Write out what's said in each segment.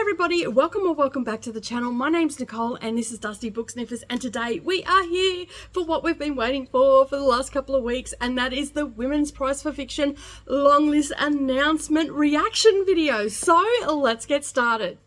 everybody, welcome or welcome back to the channel. My name's Nicole and this is Dusty Book Sniffers, and today we are here for what we've been waiting for the last couple of weeks, and that is the Women's Prize for Fiction long list announcement reaction video. So let's get started.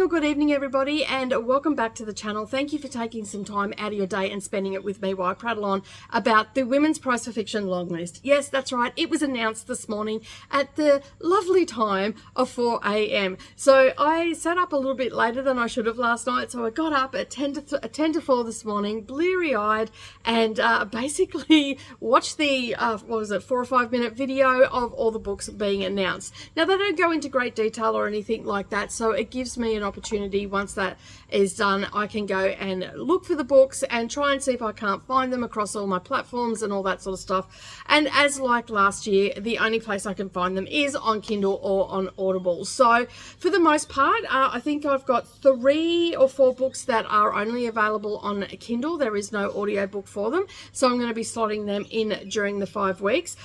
Good evening everybody, and welcome back to the channel. Thank you for taking some time out of your day and spending it with me while I prattle on about the Women's Prize for Fiction long list. Yes, that's right, it was announced this morning at the lovely time of 4 a.m. So I sat up a little bit later than I should have last night, so I got up at 10 to 4 this morning, bleary-eyed, and basically watched the, 4 or 5 minute video of all the books being announced. Now, they don't go into great detail or anything like that, so it gives me an opportunity. Once that is done, I can go and look for the books and try and see if I can't find them across all my platforms and all that sort of stuff. And as like last year, the only place I can find them is on Kindle or on Audible. So for the most part, I think I've got 3 or 4 books that are only available on Kindle. There is no audiobook for them, so I'm going to be slotting them in during the 5 weeks.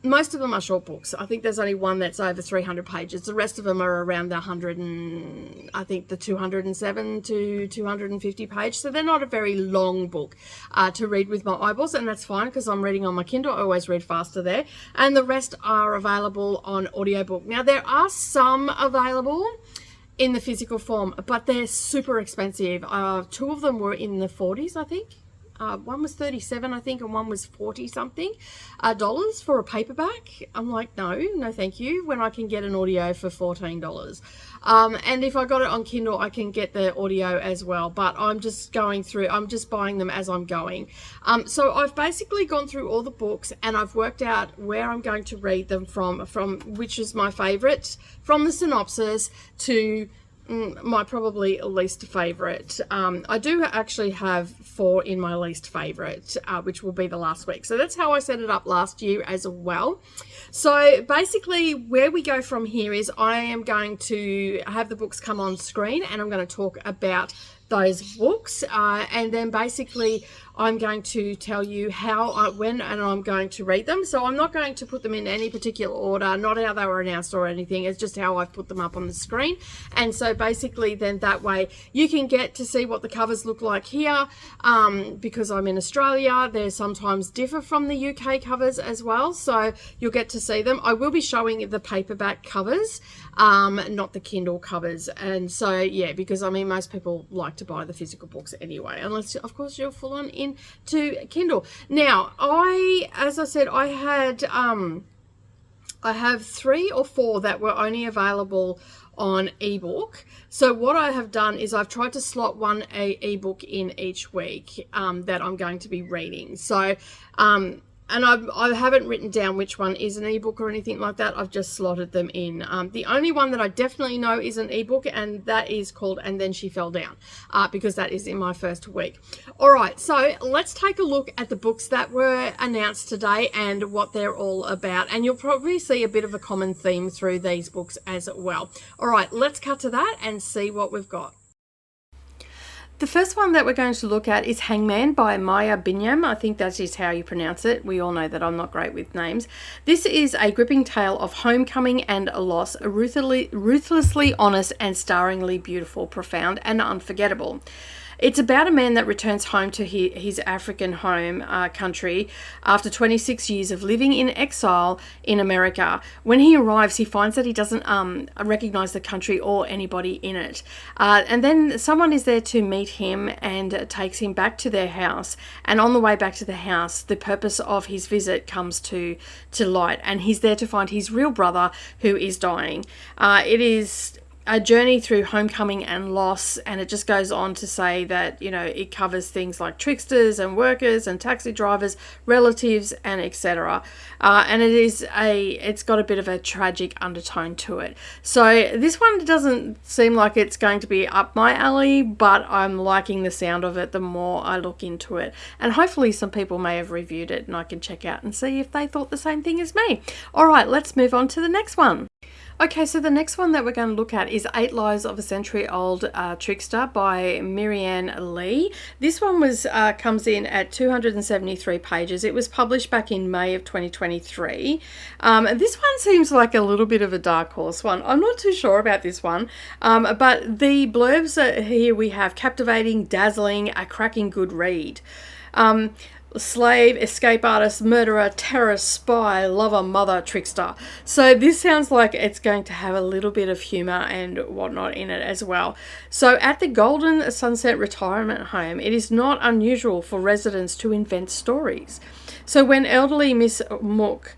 Most of them are short books. I think there's only one that's over 300 pages. The rest of them are around the 100 and I think the 207 to 250 page. So they're not a very long book to read with my eyeballs, and that's fine because I'm reading on my Kindle. I always read faster there. And the rest are available on audiobook. Now, there are some available in the physical form, but they're super expensive. 2 of them were in the 40s, I think. One was 37, I think, and one was 40 something dollars for a paperback. I'm like, no thank you, when I can get an audio for $14. And if I got it on Kindle, I can get the audio as well, but I'm just going through, I'm just buying them as I'm going. So I've basically gone through all the books and I've worked out where I'm going to read them from which is my favorite, from the synopsis to my probably least favorite. I do actually have 4 in my least favorite, which will be the last week. So that's how I set it up last year as well. So basically where we go from here is I am going to have the books come on screen and I'm going to talk about those books, and then basically I'm going to tell you how, when, and I'm going to read them. So I'm not going to put them in any particular order, not how they were announced or anything. It's just how I've put them up on the screen. And so basically then that way you can get to see what the covers look like here. Because I'm in Australia, they sometimes differ from the UK covers as well. So you'll get to see them. I will be showing the paperback covers, not the Kindle covers. And so, yeah, because I mean, most people like to buy the physical books anyway, unless of course you're full on into Kindle. Now, as I said, I have 3 or 4 that were only available on ebook. So what I have done is I've tried to slot one ebook in each week that I'm going to be reading. So and I haven't written down which one is an ebook or anything like that. I've just slotted them in. The only one that I definitely know is an ebook, and that is called And Then She Fell Down, because that is in my first week. All right, so let's take a look at the books that were announced today and what they're all about. And you'll probably see a bit of a common theme through these books as well. All right, let's cut to that and see what we've got. The first one that we're going to look at is Hangman by Maya Binyam. I think that is how you pronounce it. We all know that I'm not great with names. This is a gripping tale of homecoming and loss, ruthlessly honest and starringly beautiful, profound and unforgettable. It's about a man that returns home to his African home country after 26 years of living in exile in America. When he arrives, he finds that he doesn't recognize the country or anybody in it. And then someone is there to meet him and takes him back to their house. And on the way back to the house, the purpose of his visit comes to light. And he's there to find his real brother who is dying. It is a journey through homecoming and loss, and it just goes on to say that, you know, it covers things like tricksters and workers and taxi drivers, relatives, and etc. And it's got a bit of a tragic undertone to it. So this one doesn't seem like it's going to be up my alley, but I'm liking the sound of it the more I look into it. And hopefully some people may have reviewed it and I can check out and see if they thought the same thing as me. All right, let's move on to the next one. Okay, so the next one that we're going to look at is 8 Lives of a Century-Old Trickster by Marianne Lee. This one comes in at 273 pages. It was published back in May of 2023. This one seems like a little bit of a dark horse one. I'm not too sure about this one, but the blurbs here we have: captivating, dazzling, a cracking good read. Slave, escape artist, murderer, terrorist, spy, lover, mother, trickster. So this sounds like it's going to have a little bit of humour and whatnot in it as well. So at the Golden Sunset Retirement Home, it is not unusual for residents to invent stories. So when elderly Miss Mook,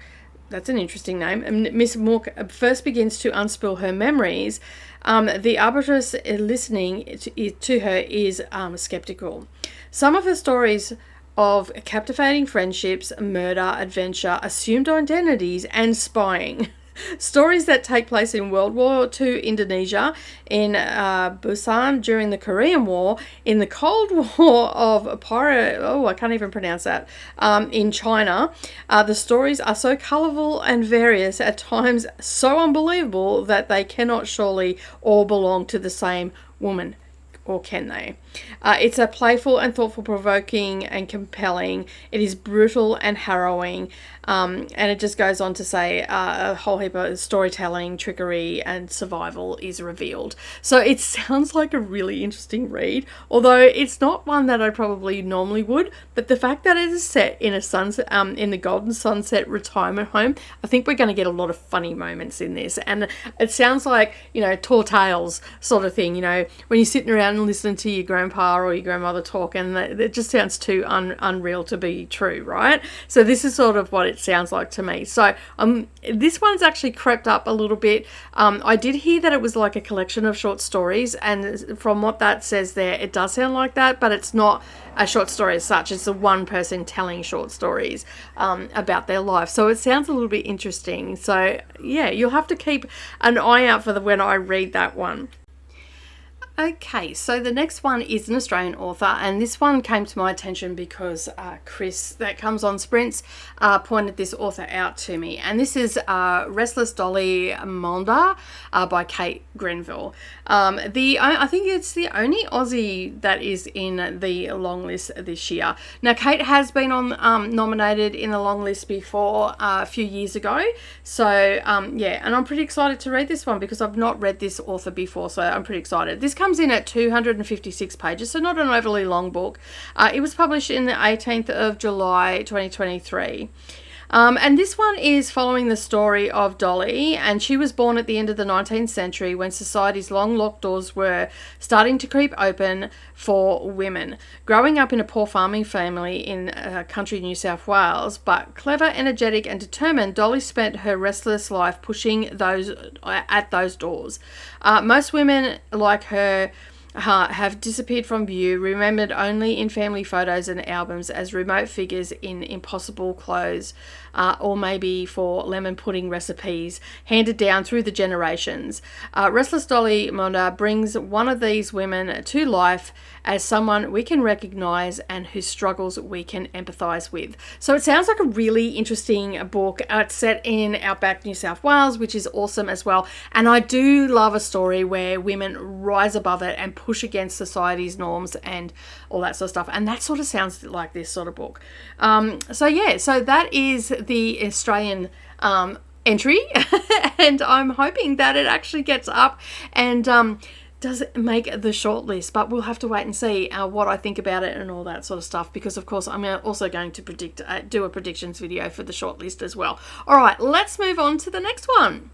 that's an interesting name, Miss Mook first begins to unspill her memories, the arbitress listening to her is sceptical. Some of her stories of captivating friendships, murder, adventure, assumed identities, and spying. Stories that take place in World War II Indonesia, in Busan during the Korean War, in the Cold War of I can't even pronounce that, in China. The stories are so colourful and various, at times so unbelievable that they cannot surely all belong to the same woman. Or can they? It's a playful and thought-provoking and compelling. It is brutal and harrowing. And it just goes on to say a whole heap of storytelling, trickery, and survival is revealed. So it sounds like a really interesting read, although it's not one that I probably normally would. But the fact that it is set in a in the Golden Sunset Retirement Home, I think we're going to get a lot of funny moments in this. And it sounds like, tall tales sort of thing, when you're sitting around and listening to your grandpa or your grandmother talk, and it just sounds too unreal to be true, right? So this is sort of what it sounds like to me. So this one's actually crept up a little bit. I did hear that it was like a collection of short stories, and from what that says there, it does sound like that, but it's not a short story as such. It's a one person telling short stories about their life. So it sounds a little bit interesting. So yeah, you'll have to keep an eye out for when I read that one. Okay, so the next one is an Australian author, and this one came to my attention because Chris, that comes on Sprints, pointed this author out to me, and this is Restless, Dolly, Monda by Kate Grenville. I think it's the only Aussie that is in the long list this year. Now, Kate has been nominated in the long list before a few years ago, so yeah, and I'm pretty excited to read this one because I've not read this author before, so I'm pretty excited. This comes in at 256 pages, so not an overly long book. It was published in the 18th of July 2023. And this one is following the story of Dolly, and she was born at the end of the 19th century when society's long locked doors were starting to creep open for women. Growing up in a poor farming family in country New South Wales, but clever, energetic and determined, Dolly spent her restless life pushing at those doors. Most women like her have disappeared from view, remembered only in family photos and albums as remote figures in impossible clothes, or maybe for lemon pudding recipes handed down through the generations. Restless Dolly Monda brings one of these women to life as someone we can recognise and whose struggles we can empathise with. So it sounds like a really interesting book. It's set in outback New South Wales, which is awesome as well. And I do love a story where women rise above it and push against society's norms and all that sort of stuff. And that sort of sounds like this sort of book. So yeah, so that is the Australian entry. And I'm hoping that it actually gets up and does it make the short list, but we'll have to wait and see what I think about it and all that sort of stuff, because of course I'm also going to do a predictions video for the short list as well. All right, let's move on to the next one.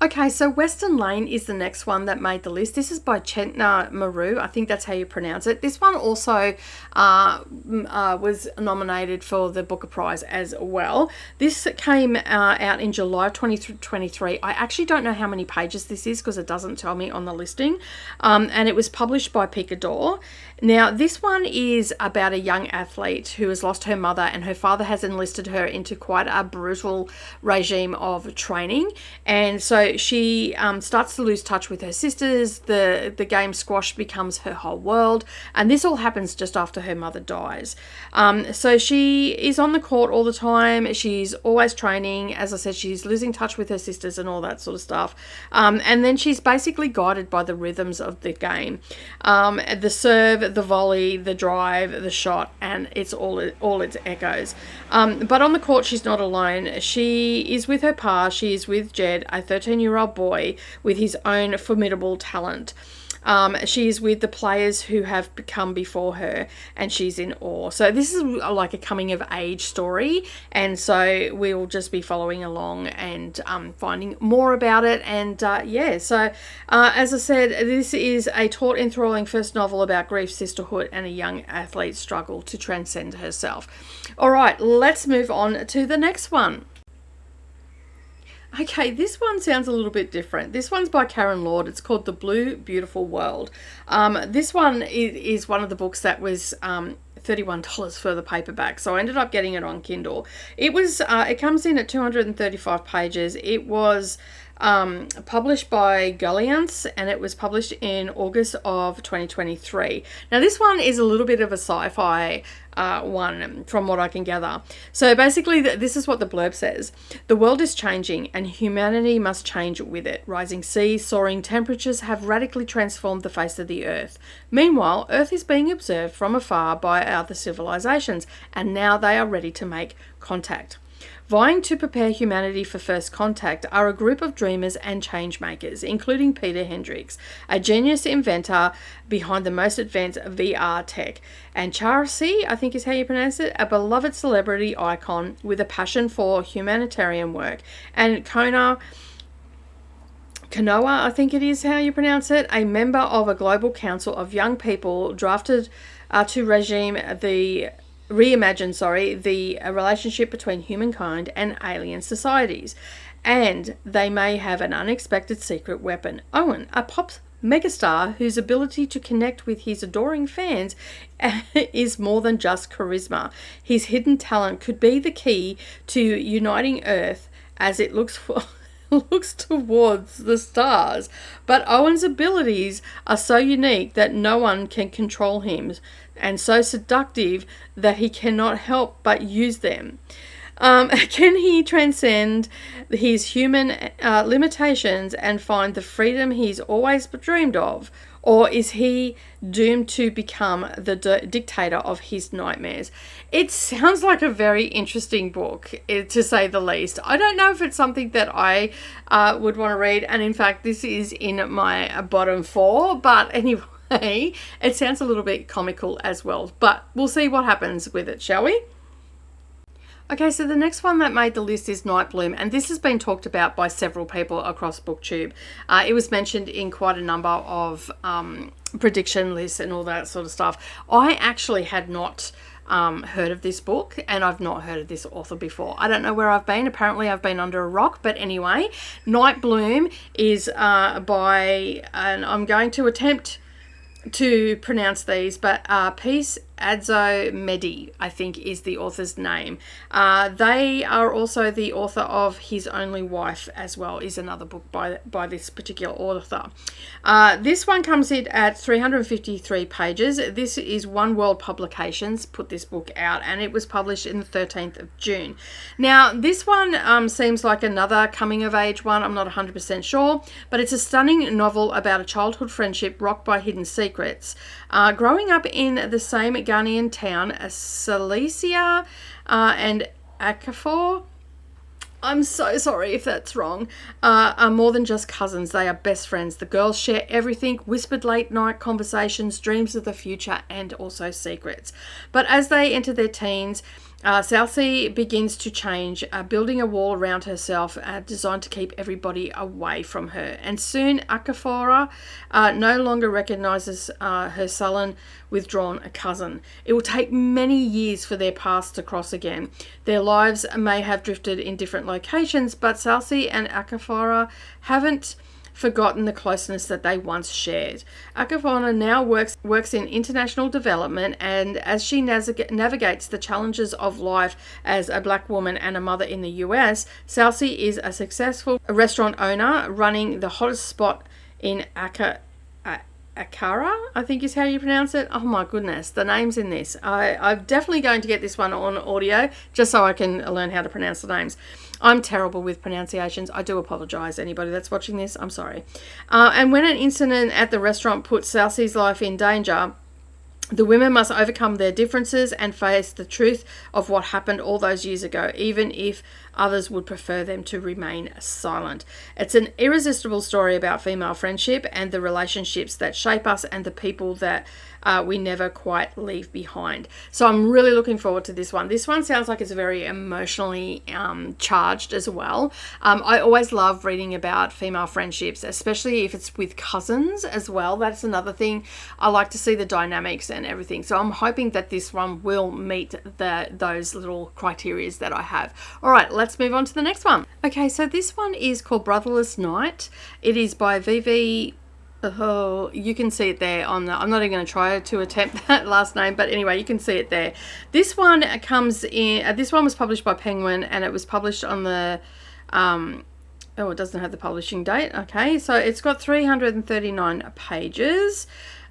Okay, so Western Lane is the next one that made the list. This is by Chetna Maru. I think that's how you pronounce it. This one also was nominated for the Booker Prize as well. This came out in July 2023. I actually don't know how many pages this is because it doesn't tell me on the listing. And it was published by Picador. Now, this one is about a young athlete who has lost her mother, and her father has enlisted her into quite a brutal regime of training. And so So she starts to lose touch with her sisters. The game squash becomes her whole world, and this all happens just after her mother dies. So she is on the court all the time. She's always training. As I said, she's losing touch with her sisters and all that sort of stuff. And then she's basically guided by the rhythms of the game. The serve, the volley, the drive, the shot, and it's all its echoes. But on the court, she's not alone. She is with her pa. She is with Jed, a 13-year-old boy with his own formidable talent. She is with the players who have come before her, and she's in awe. So this is like a coming of age story, and so we'll just be following along and finding more about it. And so as I said, this is a taut, enthralling first novel about grief, sisterhood, and a young athlete's struggle to transcend herself. All right, let's move on to the next one. Okay, this one sounds a little bit different. This one's by Karen Lord. It's called The Blue Beautiful World. This one is one of the books that was $31 for the paperback, so I ended up getting it on Kindle. It comes in at 235 pages. It was published by Gulliance, and it was published in August of 2023. Now this one is a little bit of a sci-fi one from what I can gather. So basically this is what the blurb says. The world is changing and humanity must change with it. Rising seas, soaring temperatures have radically transformed the face of the earth. Meanwhile, Earth is being observed from afar by other civilizations, and now they are ready to make contact. Vying to prepare humanity for first contact are a group of dreamers and change makers, including Peter Hendricks, a genius inventor behind the most advanced VR tech, and Charcy, I think is how you pronounce it, a beloved celebrity icon with a passion for humanitarian work, and Kanoa, I think it is how you pronounce it, a member of a global council of young people drafted to reimagine the relationship between humankind and alien societies. And they may have an unexpected secret weapon. Owen, a pop megastar whose ability to connect with his adoring fans is more than just charisma. His hidden talent could be the key to uniting Earth as it looks towards the stars. But Owen's abilities are so unique that no one can control him, and so seductive that he cannot help but use them. Can he transcend his human limitations and find the freedom he's always dreamed of? Or is he doomed to become the dictator of his nightmares? It sounds like a very interesting book, to say the least. I don't know if it's something that I would want to read. And in fact, this is in my bottom 4. But anyway, it sounds a little bit comical as well. But we'll see what happens with it, shall we? Okay, so the next one that made the list is Night Bloom, and this has been talked about by several people across Booktube. It was mentioned in quite a number of prediction lists and all that sort of stuff. I actually had not heard of this book, and I've not heard of this author before. I don't know where I've been. Apparently I've been under a rock, but anyway, Night Bloom is by, and I'm going to attempt to pronounce these, but Peace Adzo Medi, I think, is the author's name. They are also the author of His Only Wife as well, is another book by this particular author. This one comes in at 353 pages. This is One World Publications put this book out, and it was published in the 13th of June. Now, this one seems like another coming of age one. I'm not 100% sure, but it's a stunning novel about a childhood friendship rocked by hidden secrets. Growing up in the same Ghanaian town as Cilicia and Akafor, I'm so sorry if that's wrong, are more than just cousins. They are best friends. The girls share everything, whispered late night conversations, dreams of the future, and also secrets. But as they enter their teens, Southsea begins to change, building a wall around herself designed to keep everybody away from her. And soon Akafora no longer recognizes her sullen, withdrawn cousin. It will take many years for their paths to cross again. Their lives may have drifted in different locations, but Southsea and Akafora haven't forgotten the closeness that they once shared. Akavana now works in international development, and as she navigates the challenges of life as a black woman and a mother in the US, Salsi is a successful restaurant owner running the hottest spot in Akara, I think is how you pronounce it. Oh my goodness, the names in this. I'm definitely going to get this one on audio just so I can learn how to pronounce the names. I'm terrible with pronunciations. I do apologise, anybody that's watching this. I'm sorry. And when an incident at the restaurant puts Salsi's life in danger, the women must overcome their differences and face the truth of what happened all those years ago, even if others would prefer them to remain silent. It's an irresistible story about female friendship and the relationships that shape us and the people that we never quite leave behind. So I'm really looking forward to this one. This one sounds like it's very emotionally charged as well. I always love reading about female friendships, especially if it's with cousins as well. That's another thing. I like to see the dynamics and everything. So I'm hoping that this one will meet those little criteria that I have. All right, let's move on to the next one. Okay, so this one is called Brotherless Night. It is by Vivi. Oh, you can see it there on the, I'm not even going to try to attempt that last name, but anyway, you can see it there. This one comes in, this one was published by Penguin, and it was published on the, oh, it doesn't have the publishing date. Okay, so it's got 339 pages.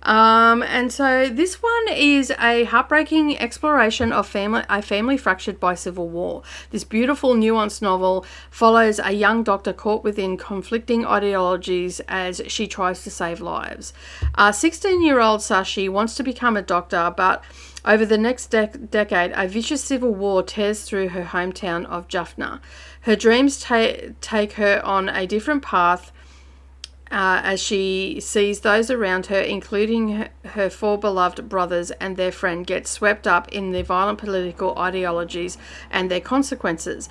And so this one is a heartbreaking exploration of a family fractured by civil war. This beautiful, nuanced novel follows a young doctor caught within conflicting ideologies as she tries to save lives. 16-year-old Sashi wants to become a doctor, but over the next decade, a vicious civil war tears through her hometown of Jaffna. Her dreams take her on a different path, as she sees those around her, including her four beloved brothers and their friend, get swept up in the violent political ideologies and their consequences.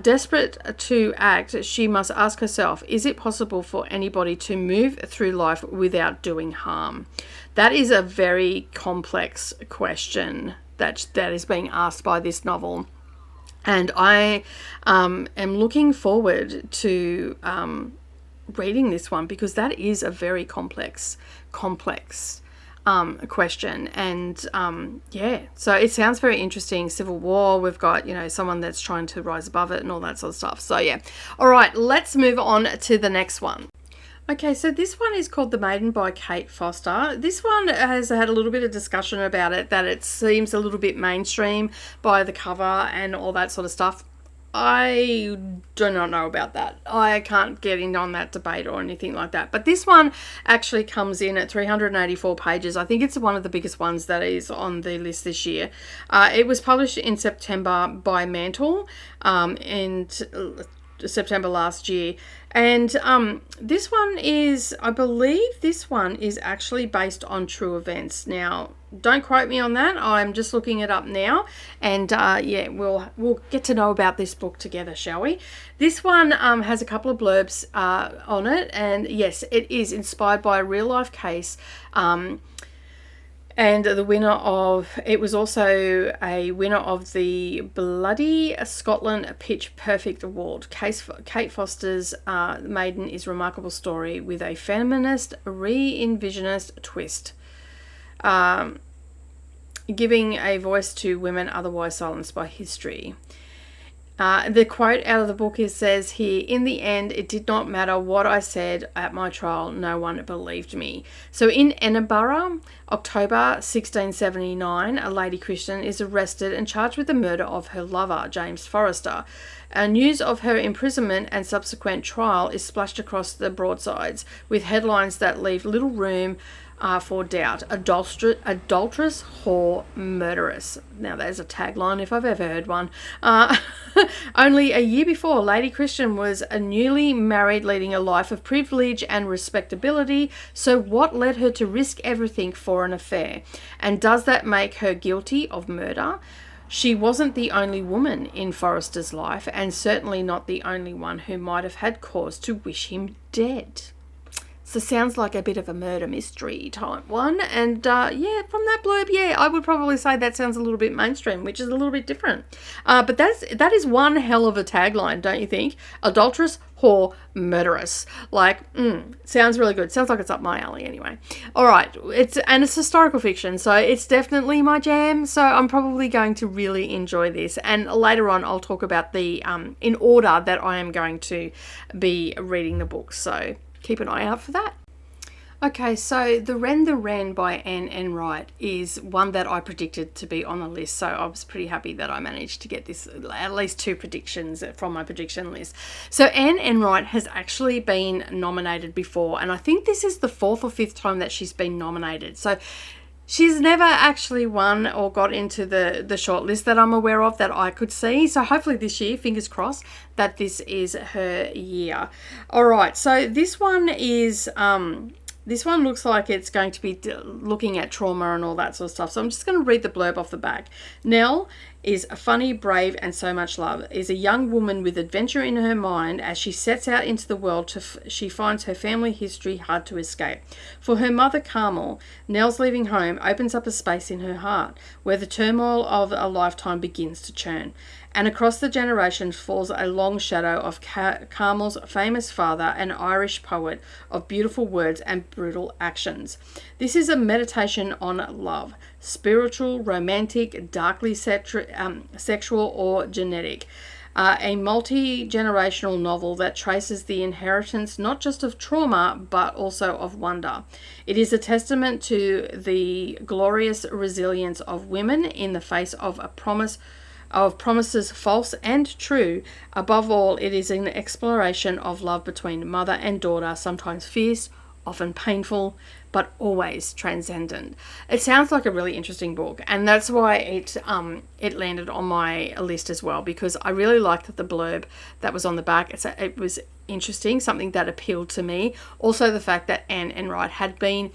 Desperate to act, she must ask herself, is it possible for anybody to move through life without doing harm? That is a very complex question that is being asked by this novel. And I am looking forward to reading this one, because that is a very complex question. And yeah, so it sounds very interesting. Civil war, we've got, you know, someone that's trying to rise above it and all that sort of stuff. So yeah, all right, let's move on to the next one. Okay, so this one is called The Maiden by Kate Foster. This one has had a little bit of discussion about it, that it seems a little bit mainstream by the cover and all that sort of stuff. I do not know about that. I can't get in on that debate or anything like that. But this one actually comes in at 384 pages. I think it's one of the biggest ones that is on the list this year. It was published in September by Mantle, and September last year. And this one is, I believe this one is actually based on true events. Now, don't quote me on that. I'm just looking it up now. And yeah, we'll get to know about this book together, shall we? This one has a couple of blurbs on it. And yes, it is inspired by a real life case. And the winner of, it was also a winner of the Bloody Scotland Pitch Perfect Award. Kate Foster's Maiden is a remarkable story with a feminist, re-envisionist twist, giving a voice to women otherwise silenced by history. The quote out of the book says here, "In the end, it did not matter what I said at my trial. No one believed me." So in Edinburgh, October 1679, a lady Christian is arrested and charged with the murder of her lover, James Forrester. News of her imprisonment and subsequent trial is splashed across the broadsides, with headlines that leave little room for doubt. Adulteress, whore, murderess. Now there's a tagline if I've ever heard one. Only a year before, Lady Christian was a newly married, leading a life of privilege and respectability. So what led her to risk everything for an affair? And does that make her guilty of murder? She wasn't the only woman in Forrester's life, and certainly not the only one who might have had cause to wish him dead. So sounds like a bit of a murder mystery type one. And yeah, from that blurb, yeah, I would probably say that sounds a little bit mainstream, which is a little bit different. But that is one hell of a tagline, don't you think? Adulteress, whore, murderess. Like, sounds really good. Sounds like it's up my alley anyway. All right, it's historical fiction, so it's definitely my jam. So I'm probably going to really enjoy this. And later on, I'll talk about the in order that I am going to be reading the book. So keep an eye out for that. Okay, so The Wren by Anne Enright is one that I predicted to be on the list, so I was pretty happy that I managed to get this, at least 2 predictions from my prediction list. So Anne Enright has actually been nominated before, and I think this is the 4th or 5th time that she's been nominated. So she's never actually won or got into the short list that I'm aware of that I could see. So hopefully this year, fingers crossed, that this is her year. All right, so this one is... this one looks like it's going to be looking at trauma and all that sort of stuff. So I'm just going to read the blurb off the back. Nell is funny, brave, and so much love. Is a young woman with adventure in her mind. As she sets out into the world, she finds her family history hard to escape. For her mother, Carmel, Nell's leaving home opens up a space in her heart where the turmoil of a lifetime begins to churn. And across the generations falls a long shadow of Carmel's famous father, an Irish poet of beautiful words and brutal actions. This is a meditation on love, spiritual, romantic, darkly sexual, or genetic. A multi-generational novel that traces the inheritance not just of trauma but also of wonder. It is a testament to the glorious resilience of women in the face of promises false and true. Above all, it is an exploration of love between mother and daughter, sometimes fierce, often painful, but always transcendent. It sounds like a really interesting book, and that's why it landed on my list as well, because I really liked the blurb that was on the back. It was interesting, something that appealed to me. Also the fact that Anne Enright had been,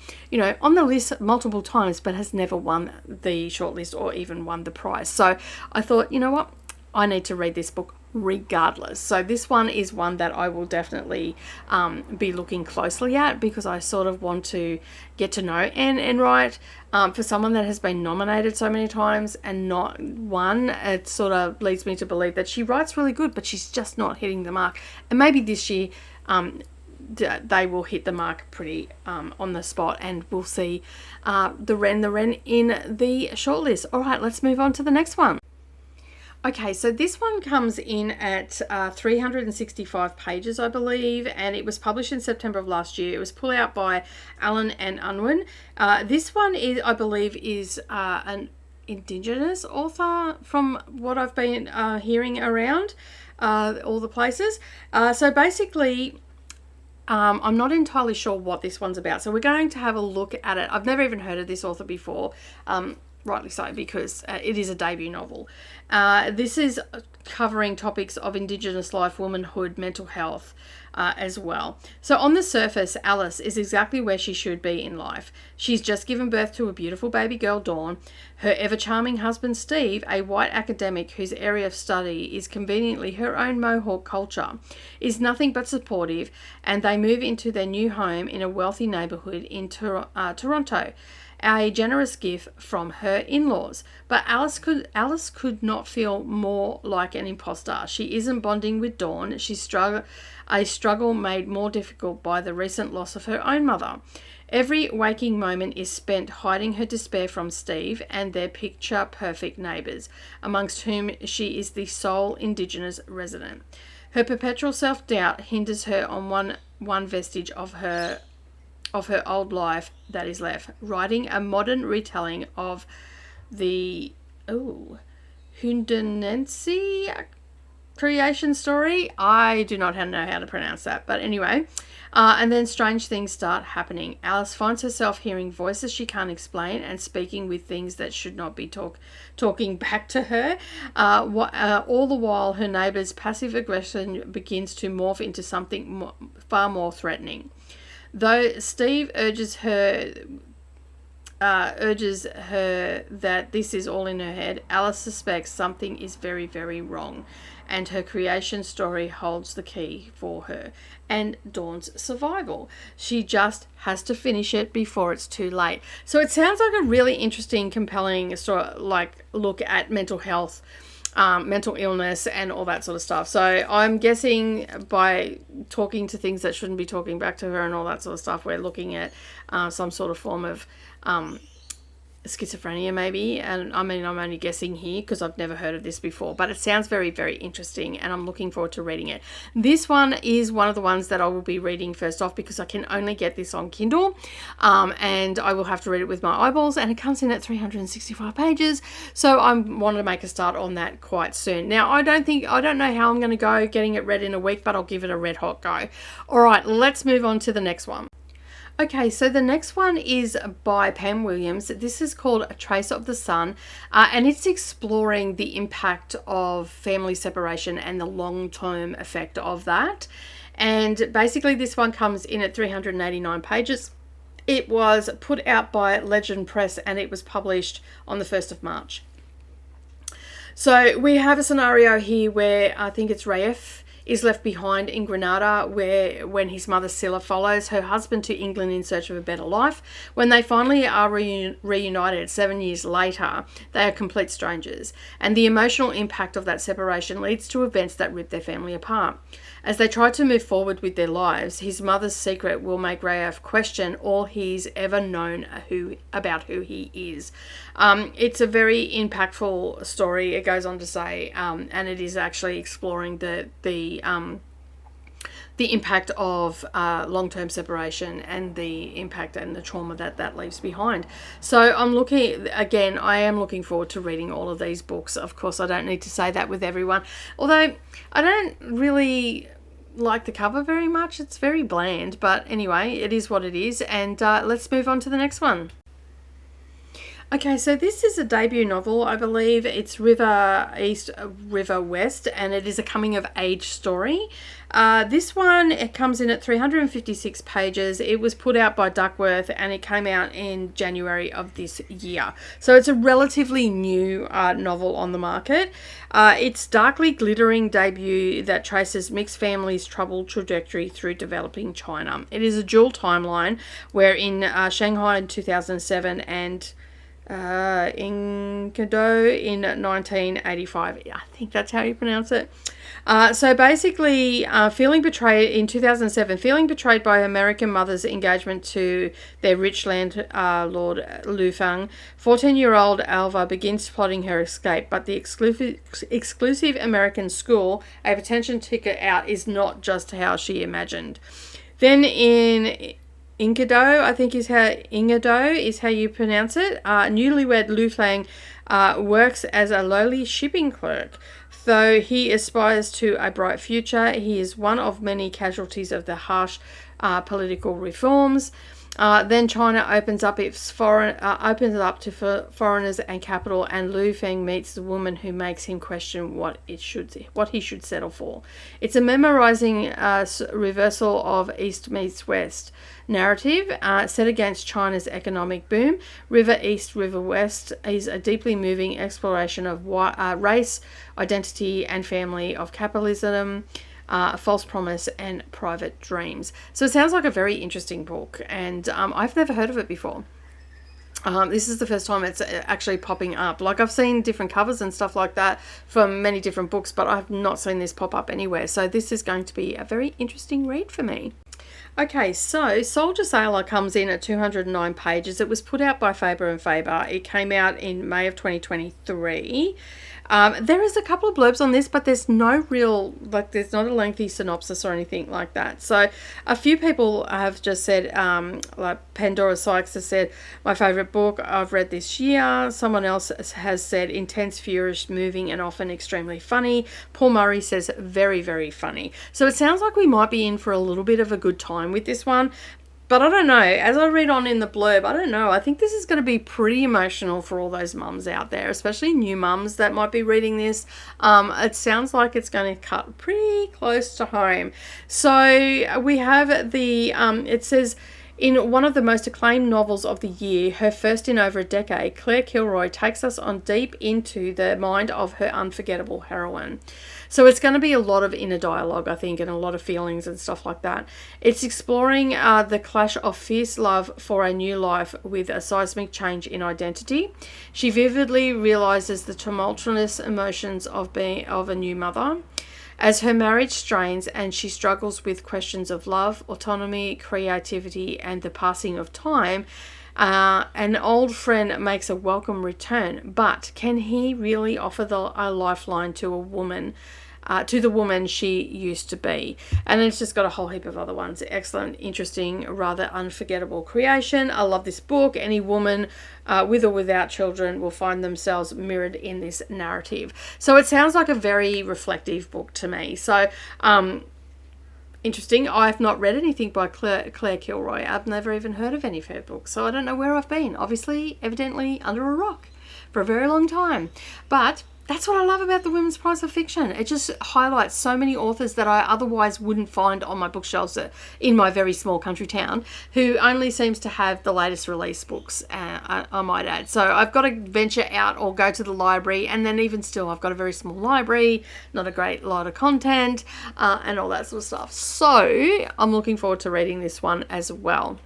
on the list multiple times, but has never won the shortlist or even won the prize. So I thought, you know what, I need to read this book regardless. So this one is one that I will definitely be looking closely at, because I sort of want to get to know Anne Enright. For someone that has been nominated so many times and not won, it sort of leads me to believe that she writes really good, but she's just not hitting the mark. And maybe this year they will hit the mark pretty on the spot, and we'll see the Wren in the shortlist. All right, let's move on to the next one. Okay, so this one comes in at 365 pages, I believe, and it was published in September of last year. It was put out by Allen and Unwin. This one is, I believe, is an Indigenous author from what I've been hearing around all the places. So basically, I'm not entirely sure what this one's about. So we're going to have a look at it. I've never even heard of this author before. Rightly so, because it is a debut novel. This is covering topics of Indigenous life, womanhood, mental health as well. So on the surface, Alice is exactly where she should be in life. She's just given birth to a beautiful baby girl, Dawn. Her ever-charming husband, Steve, a white academic whose area of study is conveniently her own Mohawk culture, is nothing but supportive, and they move into their new home in a wealthy neighbourhood in Toronto. A generous gift from her in-laws. But Alice could not feel more like an imposter. She isn't bonding with Dawn. A struggle made more difficult by the recent loss of her own mother. Every waking moment is spent hiding her despair from Steve and their picture-perfect neighbours, amongst whom she is the sole Indigenous resident. Her perpetual self-doubt hinders her on one vestige of her old life that is left, writing a modern retelling of the Hundanense creation story. I do not know how to pronounce that, but anyway. And then strange things start happening. Alice finds herself hearing voices she can't explain and speaking with things that should not be talking back to her. All the while, her neighbour's passive aggression begins to morph into something far more threatening. Though Steve urges her urges her that this is all in her head. Alice suspects something is very, very wrong, and her creation story holds the key for her and Dawn's survival. She just has to finish it before it's too late. So it sounds like a really interesting, compelling story, like look at mental health, mental illness and all that sort of stuff. So I'm guessing by talking to things that shouldn't be talking back to her and all that sort of stuff, we're looking at some sort of form of schizophrenia maybe. And I mean, I'm only guessing here because I've never heard of this before, but it sounds very, very interesting and I'm looking forward to reading it. This one is one of the ones that I will be reading first off because I can only get this on Kindle, and I will have to read it with my eyeballs, and it comes in at 365 pages. So I want to make a start on that quite soon. Now, I don't know how I'm going to go getting it read in a week, but I'll give it a red hot go. All right, let's move on to the next one. Okay, so the next one is by Pam Williams. This is called A Trace of the Sun, and it's exploring the impact of family separation and the long-term effect of that. And basically this one comes in at 389 pages. It was put out by Legend Press and it was published on the 1st of March. So we have a scenario here where I think it's Raif is left behind in Granada, when his mother Scylla follows her husband to England in search of a better life. When they finally are reunited 7 years later, they are complete strangers, and the emotional impact of that separation leads to events that rip their family apart. As they try to move forward with their lives, his mother's secret will make Raif question all he's ever known about who he is. It's a very impactful story, it goes on to say, and it is actually exploring the impact of long-term separation and the impact and the trauma that leaves behind. So I am looking forward to reading all of these books. Of course, I don't need to say that with everyone, although I don't really like the cover very much. It's very bland, but anyway, it is what it is. And let's move on to the next one. Okay, so this is a debut novel. I believe it's River East, River West, and it is a coming of age story. This one, it comes in at 356 pages. It was put out by Duckworth and it came out in January of this year. So it's a relatively new novel on the market. It's darkly glittering debut that traces mixed families' troubled trajectory through developing China. It is a dual timeline where in Shanghai in 2007 and Inkado in 1985. I think that's how you pronounce it. So basically, feeling betrayed in 2007, feeling betrayed by American mother's engagement to their rich landlord Lu Feng, 14-year-old Alva begins plotting her escape, but the exclusive American school, a potential ticket out, is not just how she imagined. Then in Inkado, I think Ingado is how you pronounce it. Newlywed Lu Feng works as a lowly shipping clerk. Though he aspires to a bright future, he is one of many casualties of the harsh political reforms. Then China opens up to foreigners and capital, and Lu Feng meets the woman who makes him question what he should settle for. It's a memorizing reversal of East meets West narrative set against China's economic boom. River East, River West is a deeply moving exploration of race, identity, and family, of capitalism, false promise, and private dreams. So it sounds like a very interesting book, and I've never heard of it before. This is the first time it's actually popping up. Like, I've seen different covers and stuff like that from many different books, but I've not seen this pop up anywhere. So this is going to be a very interesting read for me. Okay, so Soldier Sailor comes in at 209 pages. It was put out by Faber and Faber. It came out in May of 2023. There is a couple of blurbs on this, but there's no real, there's not a lengthy synopsis or anything like that. So a few people have just said, like Pandora Sykes has said, my favourite book I've read this year. Someone else has said, intense, furious, moving, and often extremely funny. Paul Murray says, very, very funny. So it sounds like we might be in for a little bit of a good time with this one. But I don't know, as I read on in the blurb, I don't know, I think this is going to be pretty emotional for all those mums out there, especially new mums that might be reading this. It sounds like it's going to cut pretty close to home. So we have the, it says, In one of the most acclaimed novels of the year, her first in over a decade, Claire Kilroy takes us on deep into the mind of her unforgettable heroine. So it's going to be a lot of inner dialogue, I think, and a lot of feelings and stuff like that. It's exploring the clash of fierce love for a new life with a seismic change in identity. She vividly realizes the tumultuous emotions of being a new mother as her marriage strains and she struggles with questions of love, autonomy, creativity, and the passing of time. An old friend makes a welcome return, but can he really offer a lifeline to a woman, to the woman she used to be? And it's just got a whole heap of other ones. Excellent, interesting, rather unforgettable creation. I love this book. Any woman with or without children will find themselves mirrored in this narrative. So it sounds like a very reflective book to me. So interesting. I've not read anything by Claire Kilroy. I've never even heard of any of her books, so I don't know where I've been. Obviously, evidently under a rock for a very long time. But that's what I love about the Women's Prize for Fiction. It just highlights so many authors that I otherwise wouldn't find on my bookshelves in my very small country town, who only seems to have the latest release books, I might add. So I've got to venture out or go to the library, and then even still, I've got a very small library, not a great lot of content, and all that sort of stuff. So I'm looking forward to reading this one as well.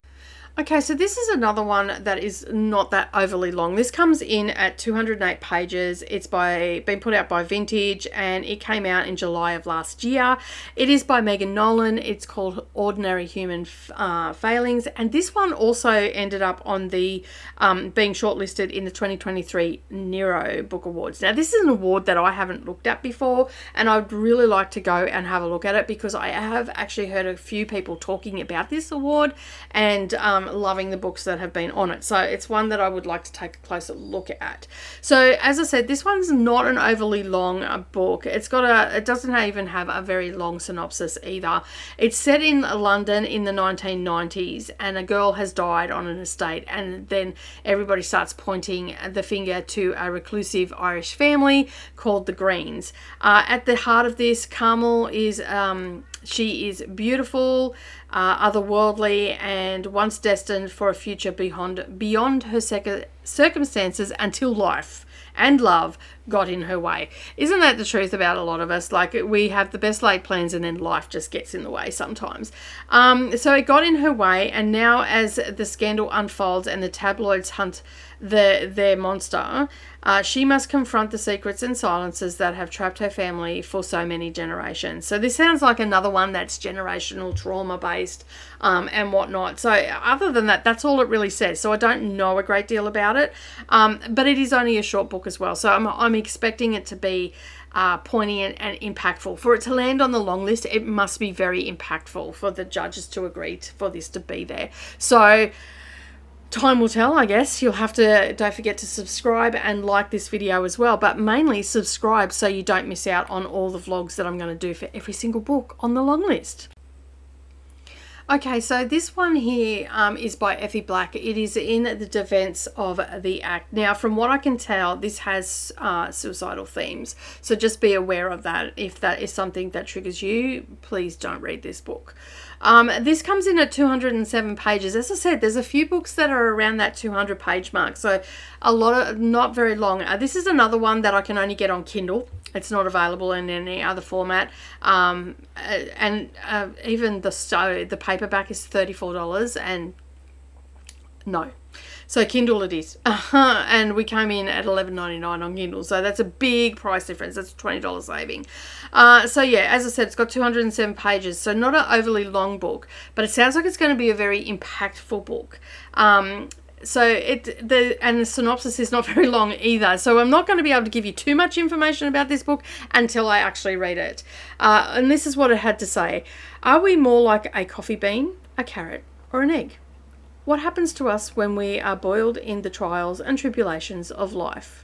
Okay, so this is another one that is not that overly long. This comes in at 208 pages. It's been put out by Vintage, and it came out in July of last year. It is by Megan Nolan. It's called Ordinary Human Failings, and this one also ended up on the being shortlisted in the 2023 Nero Book Awards. Now, this is an award that I haven't looked at before, and I'd really like to go and have a look at it because I have actually heard a few people talking about this award and loving the books that have been on it. So it's one that I would like to take a closer look at. So as I said, this one's not an overly long book. It doesn't even have a very long synopsis either. It's set in London in the 1990s, and a girl has died on an estate, and then everybody starts pointing the finger to a reclusive Irish family called the Greens. At the heart of this, Carmel is she is beautiful, otherworldly, and once destined for a future beyond her circumstances until life and love got in her way. Isn't that the truth about a lot of us? Like, we have the best laid plans and then life just gets in the way sometimes. So it got in her way, and now as the scandal unfolds and the tabloids hunt their monster, she must confront the secrets and silences that have trapped her family for so many generations. So this sounds like another one that's generational trauma based and whatnot. So other than that, that's all it really says. So I don't know a great deal about it, but it is only a short book as well. So I'm expecting it to be poignant and impactful. For it to land on the long list, it must be very impactful for the judges to agree for this to be there. So time will tell, I guess. You'll have to, don't forget to subscribe and like this video as well, but mainly subscribe so you don't miss out on all the vlogs that I'm going to do for every single book on the long list. Okay, so this one here is by Effie Black. It is in the defense of the act. Now, from what I can tell, this has suicidal themes, so just be aware of that. If that is something that triggers you, please don't read this book. This comes in at 207 pages. As I said, there's a few books that are around that 200 page mark, so a lot of, not very long. This is another one that I can only get on Kindle. It's not available in any other format, and even the paperback is $34, and no. So Kindle it is. And we came in at $11.99 on Kindle. So that's a big price difference. That's a $20 saving. So yeah, as I said, it's got 207 pages. So not an overly long book, but it sounds like it's going to be a very impactful book. So the synopsis is not very long either. So I'm not going to be able to give you too much information about this book until I actually read it. And this is what it had to say. Are we more like a coffee bean, a carrot, or an egg? What happens to us when we are boiled in the trials and tribulations of life?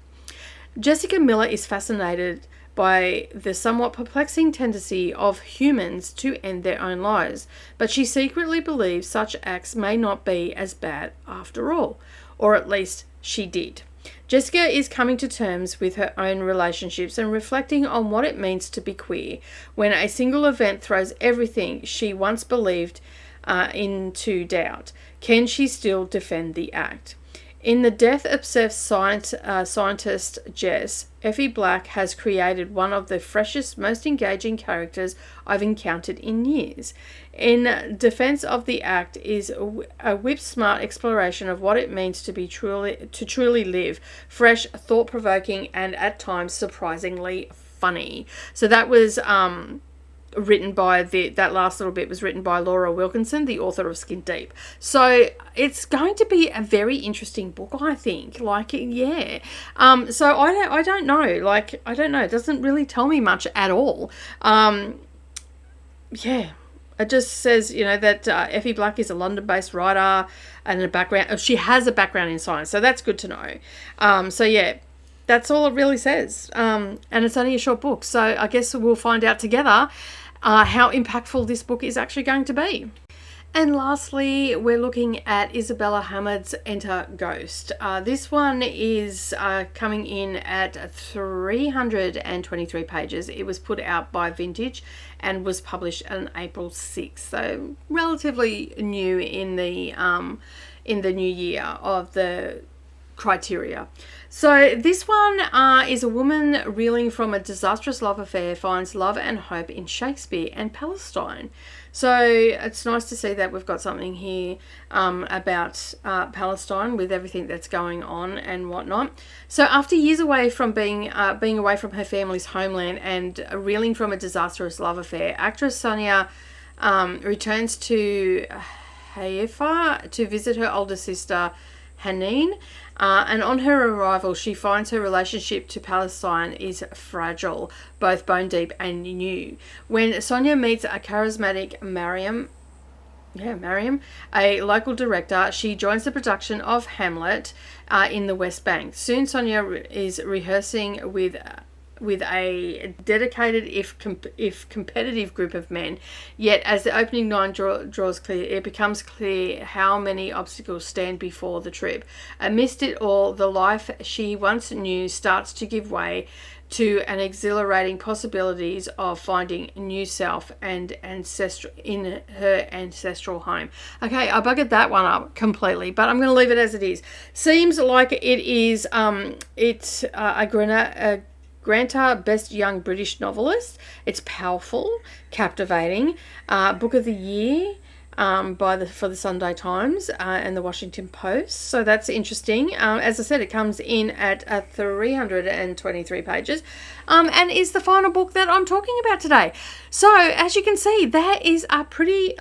Jessica Miller is fascinated by the somewhat perplexing tendency of humans to end their own lives, but she secretly believes such acts may not be as bad after all, or at least she did. Jessica is coming to terms with her own relationships and reflecting on what it means to be queer when a single event throws everything she once believed into doubt. Can she still defend the act? In the death-obsessed scientist Jess, Effie Black has created one of the freshest, most engaging characters I've encountered in years. In defense of the act is a whip-smart exploration of what it means to truly live, fresh, thought-provoking, and at times surprisingly funny. So that was written by that last little bit was written by Laura Wilkinson, the author of Skin Deep. So it's going to be a very interesting book, I think. Like, yeah. So I don't know. Like, I don't know. It doesn't really tell me much at all. Yeah. It just says, you know, that Effie Black is a London-based writer and a background. She has a background in science, so that's good to know. So yeah. That's all it really says. And it's only a short book. So I guess we'll find out together how impactful this book is actually going to be. And lastly, we're looking at Isabella Hammond's Enter Ghost. This one is coming in at 323 pages. It was put out by Vintage and was published on April 6th. So relatively new in the new year of the criteria. So this one is a woman reeling from a disastrous love affair finds love and hope in Shakespeare and Palestine. So it's nice to see that we've got something here about Palestine with everything that's going on and whatnot. So after years away from being away from her family's homeland and reeling from a disastrous love affair, actress Sonia returns to Haifa to visit her older sister Haneen. And on her arrival, she finds her relationship to Palestine is fragile, both bone deep and new. When Sonia meets a charismatic Mariam, a local director, she joins the production of Hamlet in the West Bank. Soon, Sonia is rehearsing with a dedicated, if competitive group of men. Yet, as the opening line draws clear, it becomes clear how many obstacles stand before the trip. Amidst it all, the life she once knew starts to give way to an exhilarating possibilities of finding new self and ancestral in her ancestral home. Okay, I buggered that one up completely, but I'm going to leave it as it is. Seems like it is it's a Granta Best Young British Novelist. It's powerful, captivating. Book of the Year for the Sunday Times and the Washington Post. So that's interesting. As I said, it comes in at 323 pages and is the final book that I'm talking about today. So as you can see, that is a pretty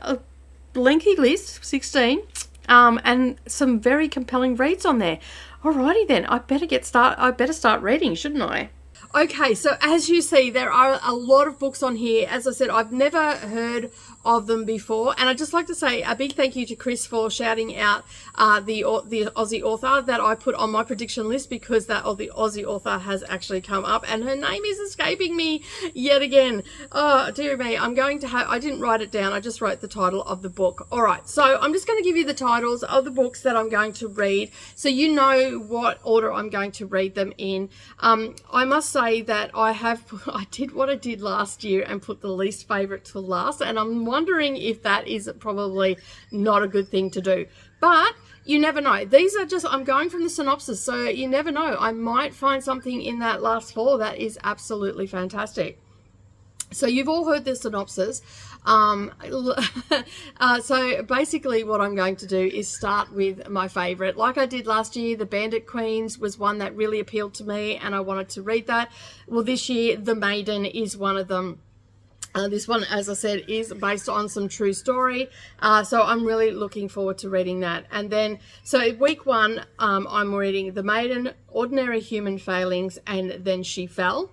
lengthy list, 16, and some very compelling reads on there. Alrighty then, I better start reading, shouldn't I? Okay, so as you see, there are a lot of books on here. As I said, I've never heard of them before, and I'd just like to say a big thank you to Chris for shouting out the Aussie author that I put on my prediction list, because that the Aussie author has actually come up and her name is escaping me yet again. Oh dear me, I didn't write it down, I just wrote the title of the book. Alright, so I'm just going to give you the titles of the books that I'm going to read so you know what order I'm going to read them in. I must say that I did what I did last year and put the least favourite to last, and I'm wondering if that is probably not a good thing to do. But you never know. These are just, I'm going from the synopsis, so you never know. I might find something in that last four that is absolutely fantastic. So you've all heard the synopsis. So basically what I'm going to do is start with my favourite. Like I did last year, The Bandit Queens was one that really appealed to me and I wanted to read that. Well, this year, The Maiden is one of them. This one, as I said, is based on some true story. So I'm really looking forward to reading that. And then, so week one, I'm reading The Maiden, Ordinary Human Failings, and Then She Fell.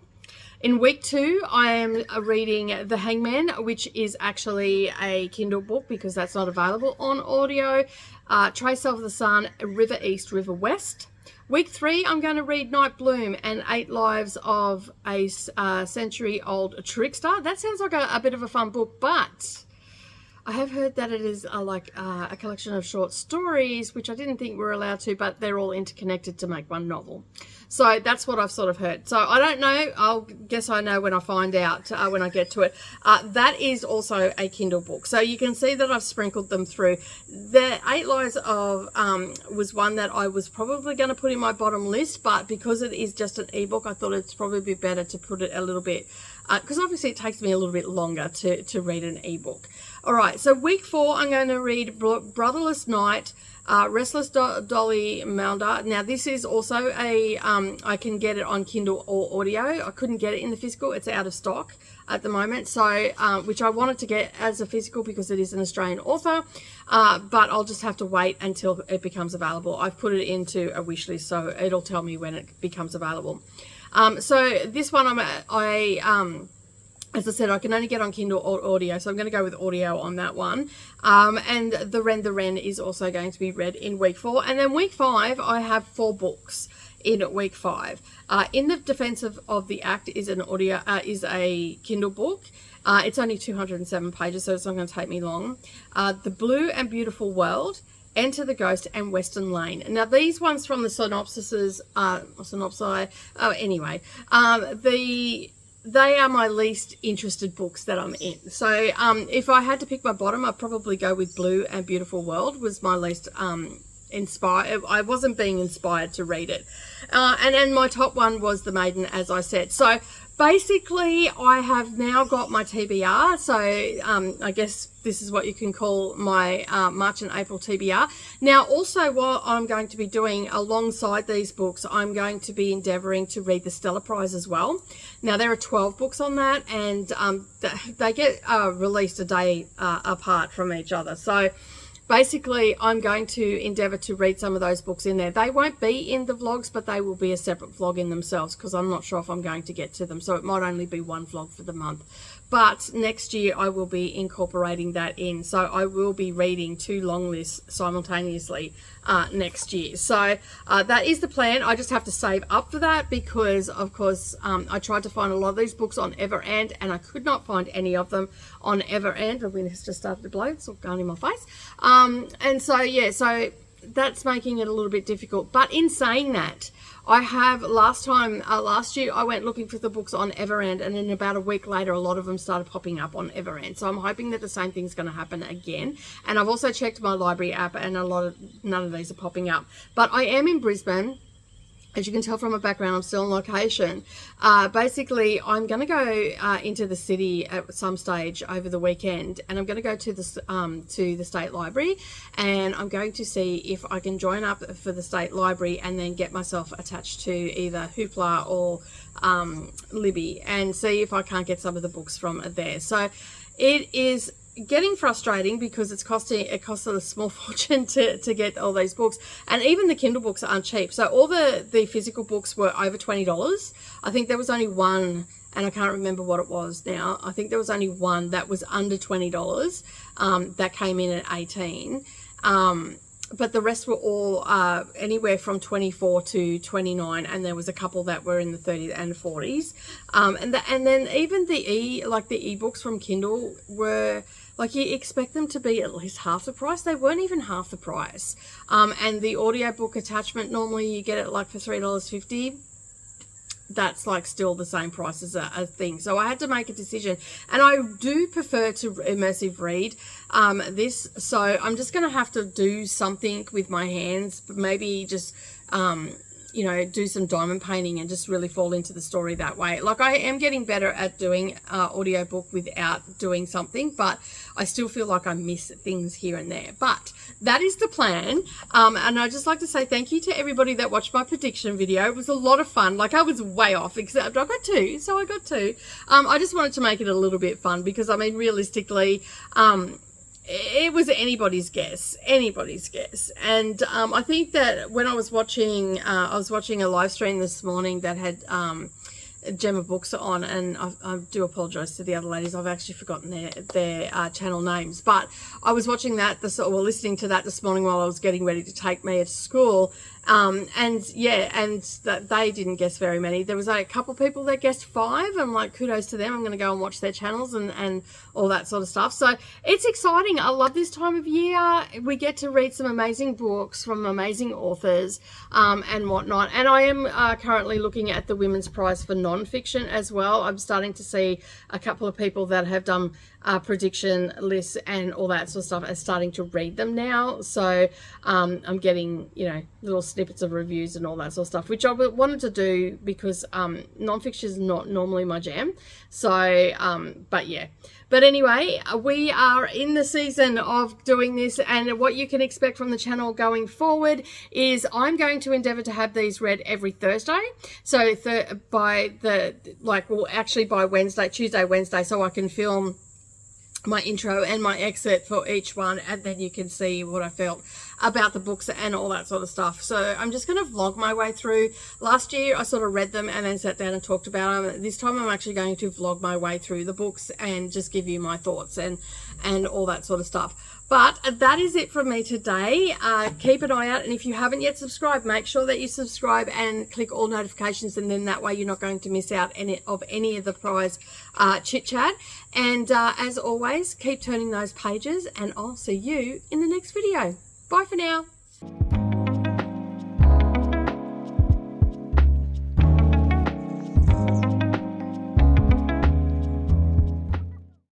In week two, I am reading The Hangman, which is actually a Kindle book because that's not available on audio. Trace of the Sun, River East, River West. Week three, I'm going to read Night Bloom and 8 Lives of a Century-Old Trickster. That sounds like a bit of a fun book, but I have heard that it is like a collection of short stories, which I didn't think were allowed to, but they're all interconnected to make one novel. So that's what I've sort of heard. So I don't know. I'll guess I know when I find out, when I get to it. That is also a Kindle book. So you can see that I've sprinkled them through. The 8 Lives of was one that I was probably going to put in my bottom list, but because it is just an ebook, I thought it's probably better to put it a little bit, because obviously it takes me a little bit longer to read an ebook. All right, so week 4, I'm going to read Brotherless Night, Restless, Dolly, Monda. Now this is also a I can get it on Kindle or audio. I couldn't get it in the physical. It's out of stock at the moment, so which I wanted to get as a physical because it is an Australian author, but I'll just have to wait until it becomes available. I've put it into a wish list, so it'll tell me when it becomes available. So this one as I said, I can only get on Kindle or audio, so I'm going to go with audio on that one. And The Wren is also going to be read in week 4. And then week 5, I have 4 books in week 5. In the Defense of the Act is is a Kindle book. It's only 207 pages, so it's not going to take me long. The Blue and Beautiful World, Enter the Ghost, and Western Lane. Now these ones from the they are my least interested books that I'm in. So if I had to pick my bottom, I'd probably go with Blue and Beautiful World. Was my least inspired. I wasn't being inspired to read it. And then my top one was the Maiden, as I said. So basically, I have now got my TBR. So I guess this is what you can call my March and April TBR. Now, also, what I'm going to be doing alongside these books, I'm going to be endeavouring to read the Stella Prize as well. Now, there are 12 books on that, and they get released a day apart from each other. So basically, I'm going to endeavour to read some of those books in there. They won't be in the vlogs, but they will be a separate vlog in themselves because I'm not sure if I'm going to get to them. So it might only be one vlog for the month. But next year, I will be incorporating that in. So I will be reading 2 long lists simultaneously next year. So that is the plan. I just have to save up for that because, of course, I tried to find a lot of these books on Everand and I could not find any of them on Everand. The wind has just started to blow. It's all going in my face. And so, yeah, so that's making it a little bit difficult. But in saying that, I have last year, I went looking for the books on Everand, and then about a week later, a lot of them started popping up on Everand. So I'm hoping that the same thing's going to happen again. And I've also checked my library app, and none of these are popping up. But I am in Brisbane. As you can tell from my background, I'm still on location. Basically, I'm going to go into the city at some stage over the weekend, and I'm going to go to the State Library, and I'm going to see if I can join up for the State Library and then get myself attached to either Hoopla or Libby and see if I can't get some of the books from there. So it is getting frustrating because it costs a small fortune to get all these books, and even the Kindle books aren't cheap. So all the physical books were over $20. I think there was only one, and I can't remember what it was now. I think there was only one that was under $20 that came in at $18. But the rest were all anywhere from $24 to $29, and there was a couple that were in the $30s and $40s. And then even the ebooks from Kindle were like, you expect them to be at least half the price. They weren't even half the price. And the audiobook attachment, normally you get it like for $3.50. That's like still the same price as a thing. So I had to make a decision, and I do prefer to immersive read this. So I'm just going to have to do something with my hands, maybe just you know, do some diamond painting and just really fall into the story that way. Like, I am getting better at doing audiobook without doing something, but I still feel like I miss things here and there. But that is the plan. And I'd just like to say thank you to everybody that watched my prediction video. It was a lot of fun. Like, I was way off, except I got 2, so I got 2. I just wanted to make it a little bit fun because, I mean, realistically, it was anybody's guess. And I think that when I was watching a live stream this morning that had Gemma Books on, and I do apologise to the other ladies, I've actually forgotten their channel names, but I was watching that, listening to that this morning while I was getting ready to take Mia to school, And yeah, and that they didn't guess very many. There was a couple people that guessed 5. I'm like, kudos to them. I'm going to go and watch their channels and all that sort of stuff. So it's exciting. I love this time of year. We get to read some amazing books from amazing authors and whatnot. And I am currently looking at the Women's Prize for Nonfiction as well. I'm starting to see a couple of people that have done prediction lists and all that sort of stuff are starting to read them now. So I'm getting, you know, little snippets of reviews and all that sort of stuff, which I wanted to do because nonfiction is not normally my jam. So, but yeah. But anyway, we are in the season of doing this, and what you can expect from the channel going forward is I'm going to endeavour to have these read every Thursday. So by Wednesday, Tuesday, Wednesday, so I can film my intro and my exit for each one, and then you can see what I felt about the books and all that sort of stuff. So I'm just going to vlog my way through. Last year I sort of read them and then sat down and talked about them. This time I'm actually going to vlog my way through the books and just give you my thoughts and all that sort of stuff. But that is it from me today. Keep an eye out, and if you haven't yet subscribed, make sure that you subscribe and click all notifications, and then that way you're not going to miss out any of the prize chit chat. And as always, keep turning those pages, and I'll see you in the next video. Bye for now.